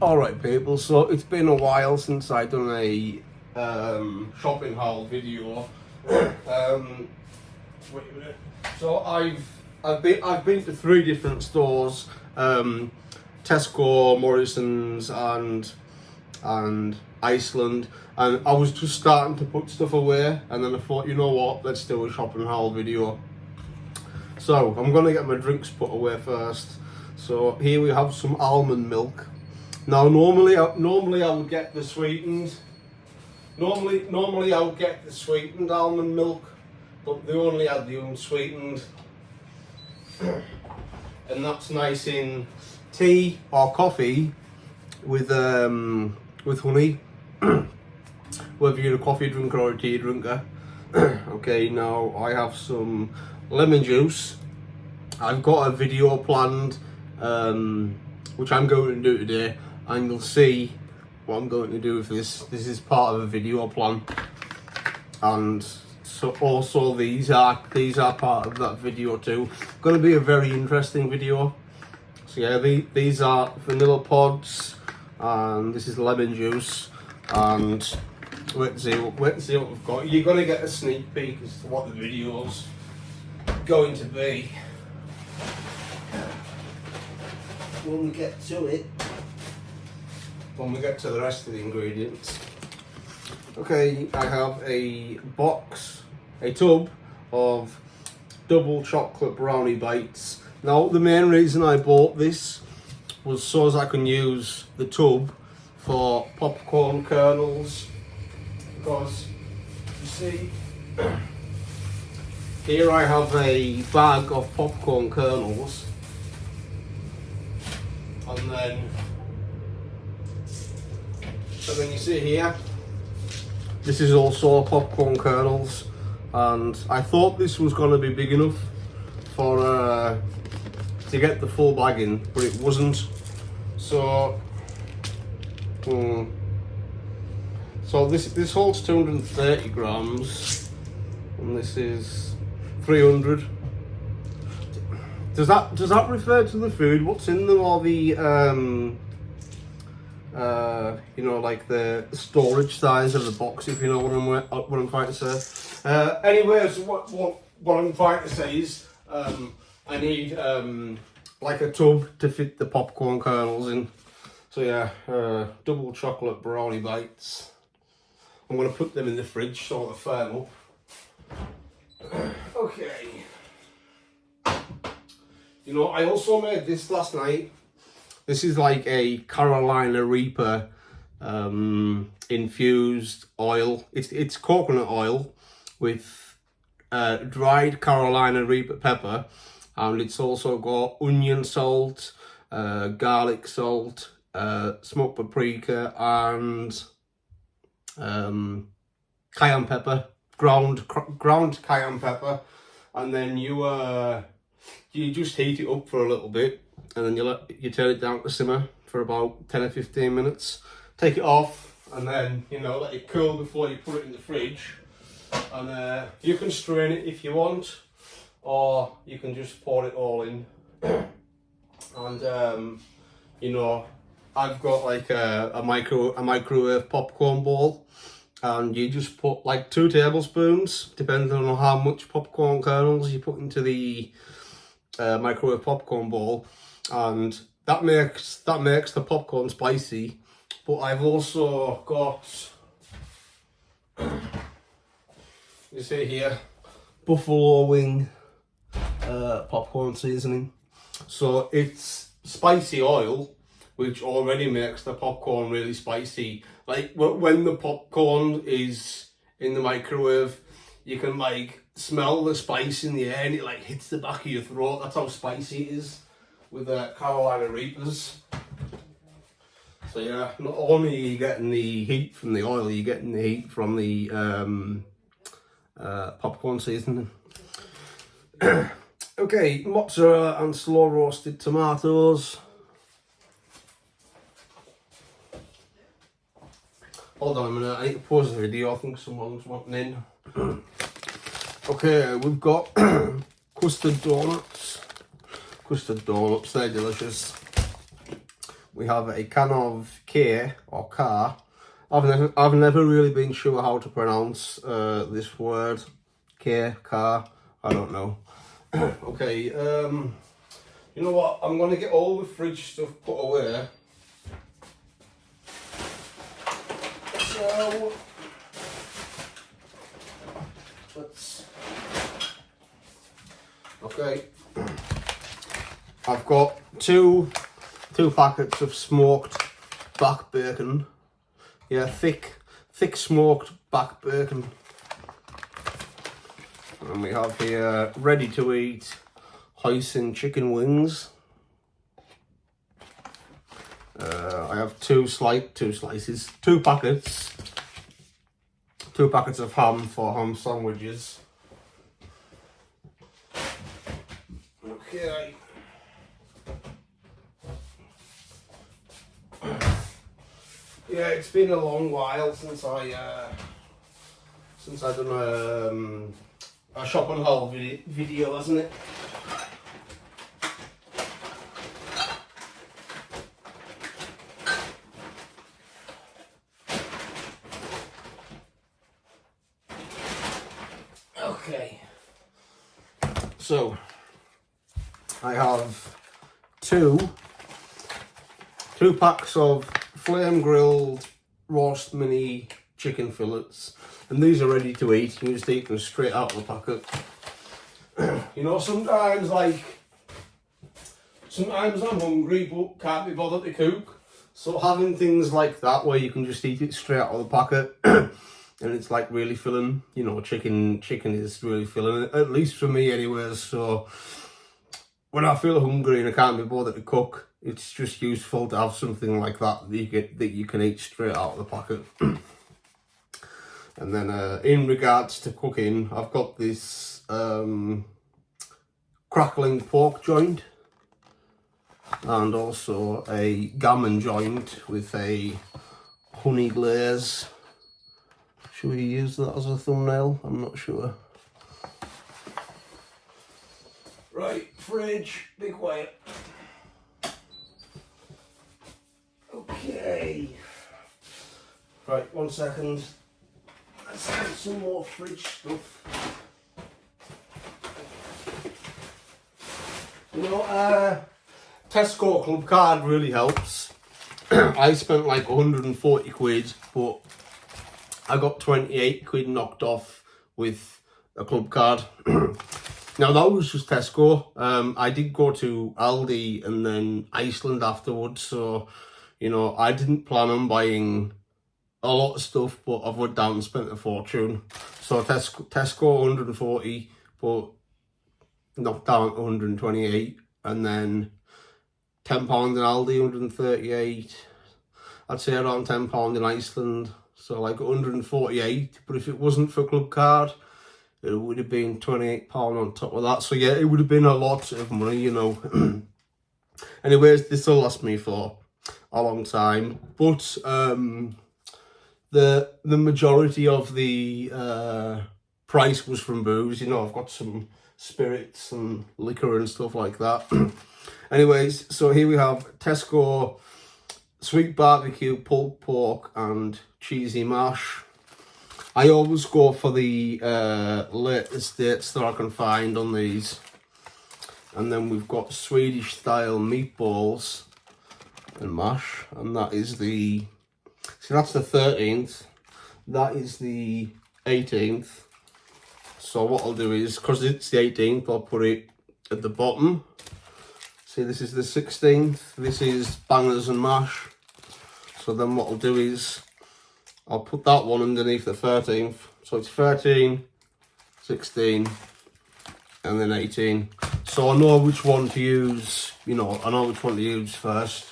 Alright people, so it's been a while since I've done a shopping haul video. Wait a minute. So I've been to 3 different stores, Tesco, Morrison's and Iceland, and I was just starting to put stuff away, and then I thought, you know what, let's do a shopping haul video. So I'm gonna get my drinks put away first. So here we have some almond milk. Now normally I would get the sweetened. Normally I would get the sweetened almond milk, but they only had the unsweetened, and that's nice in tea or coffee with honey. Whether you're a coffee drinker or a tea drinker. Okay, now I have some lemon juice. I've got a video planned, which I'm going to do today, and you'll see what I'm going to do with this. This is part of a video plan, and so also these are part of that video too. Going to be a very interesting video. So yeah, these are vanilla pods, and this is lemon juice, and wait and see what we've got. You're going to get a sneak peek as to what the video's going to be when we get to it. When we get to the rest of the ingredients. Okay, I have a tub of double chocolate brownie bites. Now the main reason I bought this was so as I can use the tub for popcorn kernels, because you see here I have a bag of popcorn kernels, and then you see here, this is also popcorn kernels, and I thought this was going to be big enough for to get the full bag in, but it wasn't. So this holds 230 grams, and this is 300. Does that refer to the food? What's in them, or the you know, like the storage size of the box, if you know what I'm trying to say. Anyways, what I'm trying to say is I need like a tub to fit the popcorn kernels in. So yeah, double chocolate brownie bites. I'm going to put them in the fridge so they're firm up. Okay. You know, I also made this last night. This is like a Carolina Reaper infused oil. It's coconut oil with dried Carolina Reaper pepper, and it's also got onion salt, garlic salt, smoked paprika, and cayenne pepper, ground cayenne pepper, and then you just heat it up for a little bit, and then you turn it down to simmer for about 10 or 15 minutes. Take it off, and then let it cool before you put it in the fridge. And you can strain it if you want, or you can just pour it all in. And I've got like a microwave popcorn bowl, and you just put like 2 tablespoons, depending on how much popcorn kernels you put into the microwave popcorn bowl, and that makes the popcorn spicy. But I've also got, you see here, buffalo wing popcorn seasoning. So it's spicy oil, which already makes the popcorn really spicy. Like when the popcorn is in the microwave, you can like smell the spice in the air, and it like hits the back of your throat. That's how spicy it is with the Carolina Reapers. So yeah, not only are you getting the heat from the oil, you're getting the heat from the popcorn seasoning. Okay, mozzarella and slow roasted tomatoes. Hold on a minute, I need to pause the video. I think someone's wanting in. Okay, we've got custard donuts. They're delicious. we have a can of K or car. I've never really been sure how to pronounce this word. K, car, I don't know. Okay, you know what? I'm gonna get all the fridge stuff put away. So let's. Okay, I've got two packets of smoked back bacon. Yeah, thick smoked back bacon. And we have here ready to eat hoisin chicken wings. I have two packets of ham for ham sandwiches. Okay. Yeah, it's been a long while since I done a shop and haul video, hasn't it? Okay. So I have two packs of flame grilled roast mini chicken fillets, and these are ready to eat. You just eat them straight out of the packet. You know, sometimes I'm hungry but can't be bothered to cook, so having things like that where you can just eat it straight out of the packet and it's like really filling. You know, chicken is really filling, at least for me anyways. So when I feel hungry and I can't be bothered to cook, it's just useful to have something like that that you can eat straight out of the packet. And then in regards to cooking, I've got this crackling pork joint and also a gammon joint with a honey glaze. Should we use that as a thumbnail? I'm not sure. Right, fridge, be quiet. Okay. Right, 1 second. Let's get some more fridge stuff. You know, Tesco Club Card really helps. I spent like 140 quid, but I got 28 quid knocked off with a club card. Now that was just Tesco. I did go to Aldi and then Iceland afterwards, so you know I didn't plan on buying a lot of stuff, but I've went down and spent a fortune. So Tesco 140, but knocked down to 128, and then £10 in Aldi 138. I'd say around £10 in Iceland, so like 148. But if it wasn't for club card, it would have been £28 on top of that. So yeah, it would have been a lot of money, you know. Anyways, this will last me for a long time. But the majority of the price was from booze. You know, I've got some spirits and liquor and stuff like that. Anyways, so here we have Tesco sweet barbecue, pulled pork and cheesy mash. I always go for the latest dates that I can find on these. And then we've got Swedish style meatballs and mash, and that is the, so that's the 13th, that is the 18th. So what I'll do is, because it's the 18th, I'll put it at the bottom. See, this is the 16th, this is bangers and mash. So then what I'll do is, I'll put that one underneath the 13th. So it's 13, 16, and then 18. So I know which one to use, you know, I know which one to use first.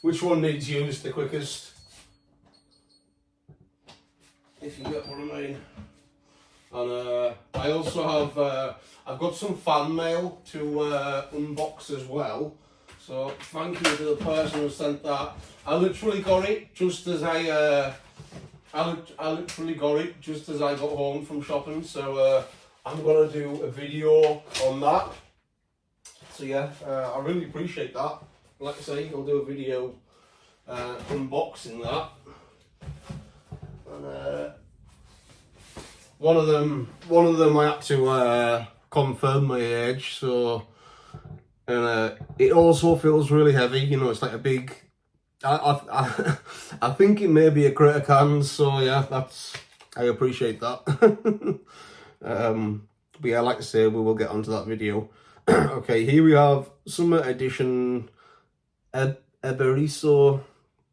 Which one needs used the quickest. If you get what I mean. And I also have, I've got some fan mail to unbox as well. So thank you to the person who sent that. I literally got it just as I literally got it just as I got home from shopping. So I'm gonna do a video on that. So yeah, I really appreciate that. like I say, I'll do a video unboxing that. And one of them I had to confirm my age, so, and it also feels really heavy. You know, it's like a big. I think it may be a critter can, so yeah, I appreciate that. But yeah, like I say, we will get onto that video. Okay, here we have summer edition Eberiso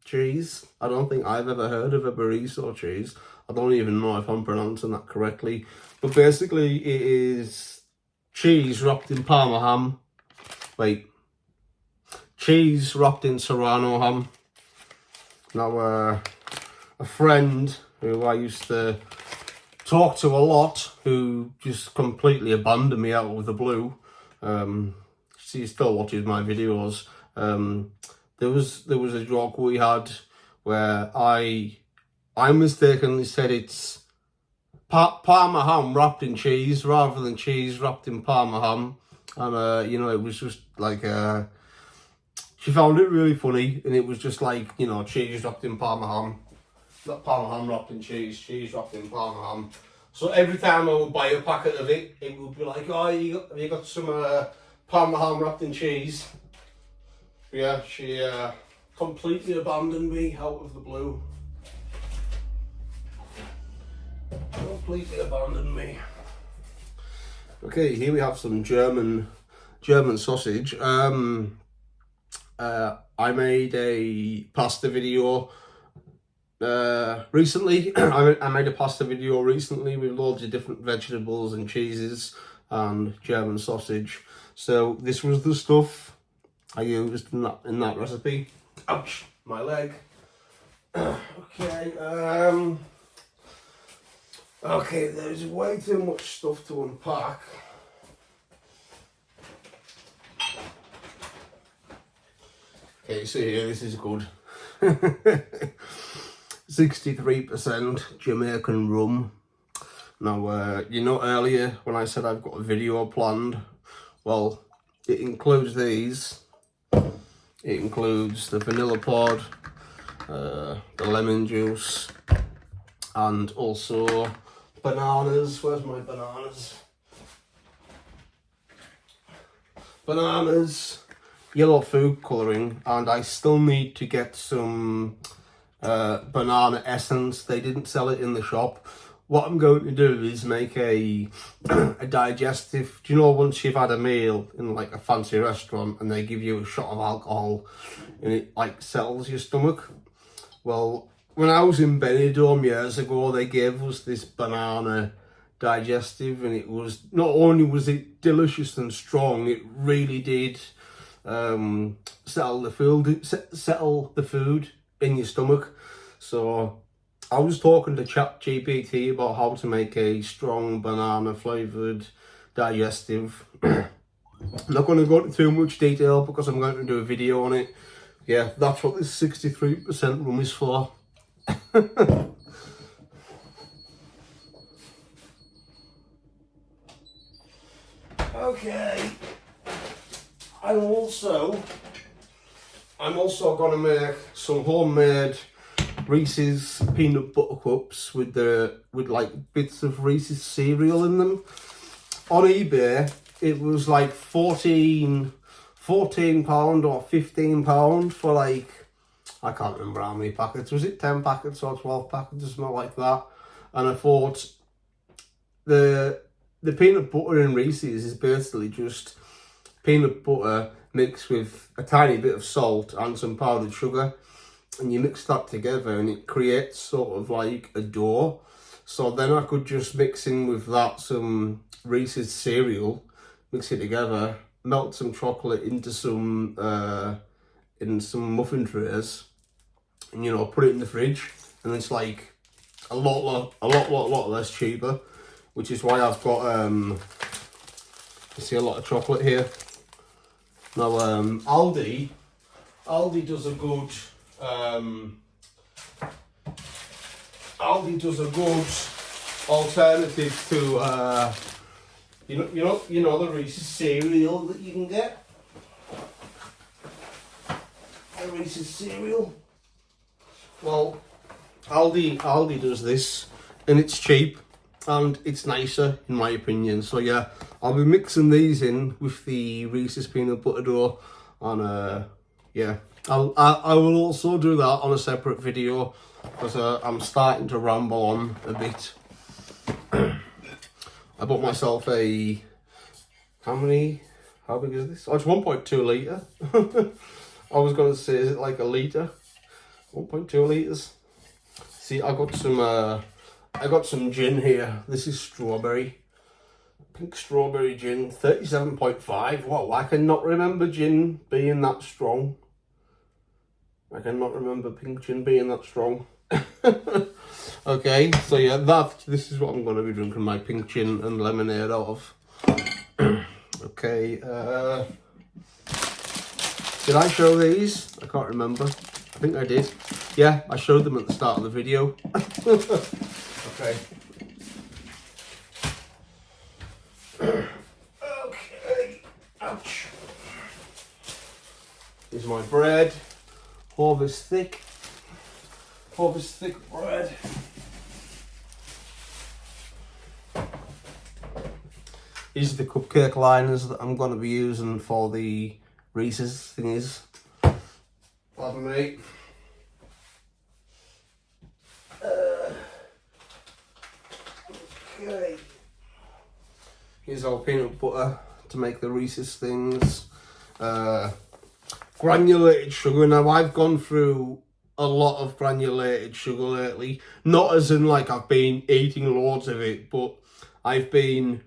cheese. I don't think I've ever heard of Eberiso cheese. I don't even know if I'm pronouncing that correctly. But basically, it is cheese wrapped in Parma ham. Wait. Cheese wrapped in Serrano ham. Now, a friend who I used to talk to a lot, who just completely abandoned me out of the blue. She still watches my videos. There was a joke we had where I mistakenly said it's Parma ham wrapped in cheese rather than cheese wrapped in Parma ham, and you know, it was just like she found it really funny, and it was just like, you know, cheese wrapped in Parma ham, not Parma ham wrapped in cheese, cheese wrapped in Parma ham. So every time I would buy a packet of it, it would be like, oh, have you got some Parma ham wrapped in cheese? Yeah, she completely abandoned me out of the blue. Completely abandoned me. Okay, here we have some German sausage. I made a pasta video recently. I made a pasta video recently with loads of different vegetables and cheeses and German sausage. So this was the stuff I used in that recipe. Ouch, my leg. Okay, okay, there's way too much stuff to unpack. Okay, so here, this is good. 63% Jamaican rum. Now, you know, earlier when I said I've got a video planned, well, it includes these. It includes the vanilla pod, the lemon juice, and also bananas. Where's my bananas? Bananas, yellow food colouring, and I still need to get some banana essence. They didn't sell it in the shop. What I'm going to do is make a digestive. Do you know, once you've had a meal in like a fancy restaurant and they give you a shot of alcohol and it like settles your stomach? Well, when I was in Benidorm years ago, they gave us this banana digestive, and it was, not only was it delicious and strong, it really did settle the food in your stomach. So I was talking to ChatGPT about how to make a strong banana flavoured digestive. I'm not going to go into too much detail because I'm going to do a video on it. Yeah, that's what this 63% rum is for. Okay. I'm also going to make some homemade Reese's peanut butter cups with like bits of Reese's cereal in them. On eBay, it was like £14 or £15 for like, I can't remember how many packets. Was it 10 packets or 12 packets or something like that? And I thought the peanut butter in Reese's is basically just peanut butter mixed with a tiny bit of salt and some powdered sugar, and you mix that together and it creates sort of like a dough. So then I could just mix in with that some Reese's cereal, mix it together, melt some chocolate into some muffin trays, and, you know, put it in the fridge, and it's like a lot less cheaper, which is why I've got you see a lot of chocolate here. Now Aldi does a good alternative to you know the Reese's cereal that you can get. Reese's cereal. Well, Aldi does this, and it's cheap, and it's nicer in my opinion. So yeah, I'll be mixing these in with the Reese's peanut butter dough, and yeah, I will also do that on a separate video because I'm starting to ramble on a bit. I bought myself a, how big is this? Oh, it's 1.2 litre. I was going to say, is it like a litre? 1.2 litres. See, I got some gin here. This is strawberry. Pink strawberry gin, 37.5. Wow, I cannot remember gin being that strong. I cannot remember pink gin being that strong. Okay, so yeah, this is what I'm going to be drinking my pink gin and lemonade out of. Okay, did I show these? I can't remember. I think I did. Yeah, I showed them at the start of the video. Okay. Okay, ouch. Here's my bread. Harvest thick bread. These are the cupcake liners that I'm going to be using for the Reese's thingies. Pardon me. Okay. Here's our peanut butter to make the Reese's things. Granulated sugar. Now I've gone through a lot of granulated sugar lately. Not as in like I've been eating loads of it, but I've been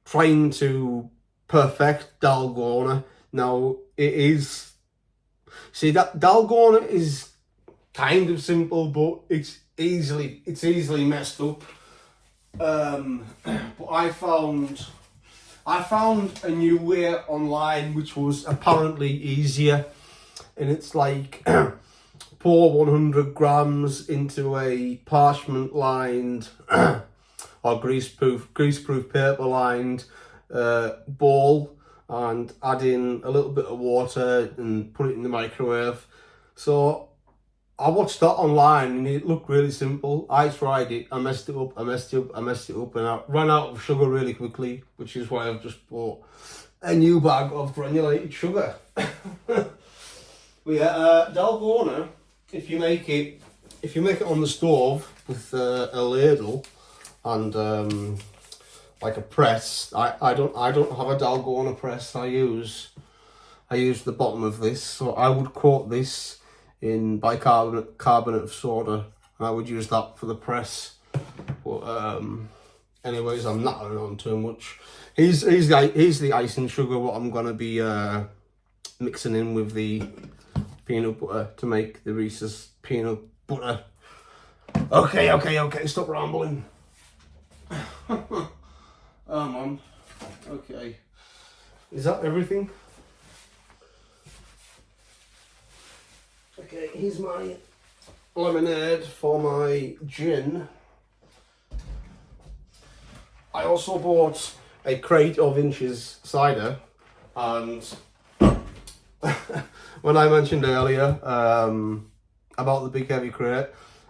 trying to perfect Dalgona. Now it is, see, that Dalgona is kind of simple, but it's easily messed up. But I found a new way online which was apparently easier, and it's like pour 100 grams into a parchment lined or greaseproof paper lined bowl, and add in a little bit of water and put it in the microwave. So I watched that online and it looked really simple. I tried it, I messed it up, and I ran out of sugar really quickly, which is why I've just bought a new bag of granulated sugar. But yeah, Dalgona, if you make it on the stove with a ladle and like a press, I don't have a Dalgona press. I use the bottom of this, so I would coat this in bicarbonate of soda, and I would use that for the press. But anyways, I'm nattering on too much. Here's the icing sugar, what I'm gonna be mixing in with the peanut butter to make the Reese's peanut butter. Okay, stop rambling. Oh man. Okay, is that everything? Okay, here's my lemonade for my gin. I also bought a crate of Inch's cider, and when I mentioned earlier about the big heavy crate,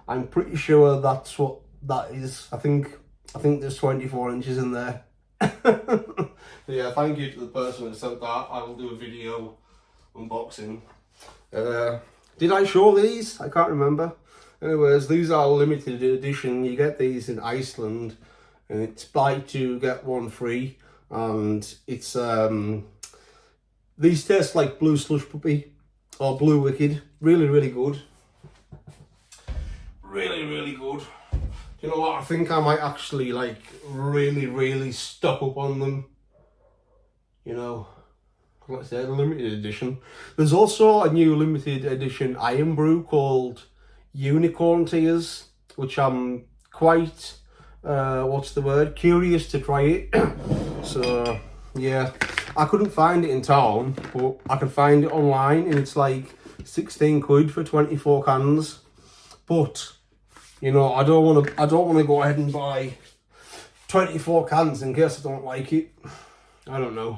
I'm pretty sure that's what that is. I think there's 24 inches in there. So yeah, thank you to the person who sent that. I will do a video unboxing. Did I show these? I can't remember. Anyways, these are limited edition. You get these in Iceland, and it's buy two get one free. And it's these taste like blue slush puppy or blue wicked. Really good. Really good. You know what? I think I might actually like really stock up on them. You know, let's say the limited edition. There's also a new limited edition iron brew called Unicorn Tears, which I'm quite curious to try it. So yeah, I couldn't find it in town, but I could find it online, and it's like 16 quid for 24 cans. But you know, I don't want to go ahead and buy 24 cans in case I don't like it. I don't know.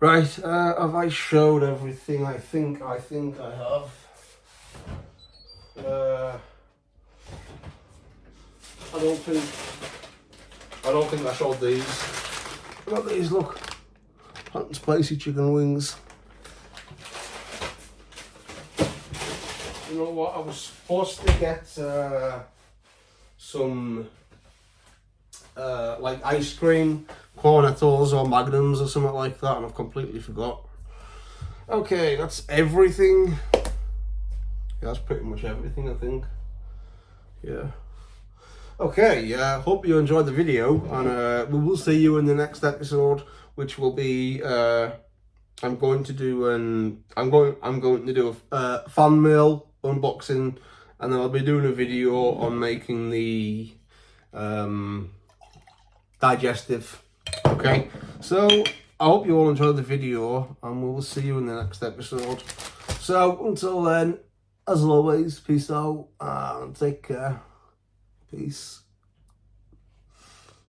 Right, have I showed everything? I think I have. don't think I showed these. I got these, look. Hot and spicy chicken wings. You know what? I was supposed to get some like ice cream, cornettos or magnums or something like that, and I've completely forgot. Okay, that's everything. Yeah, that's pretty much everything, I think. Yeah. Okay, hope you enjoyed the video, and we will see you in the next episode, which will be I'm going to do a fan mail unboxing, and then I'll be doing a video on making the digestive. Okay, so I hope you all enjoyed the video, and we will see you in the next episode. So until then, as always, peace out and take care. Peace.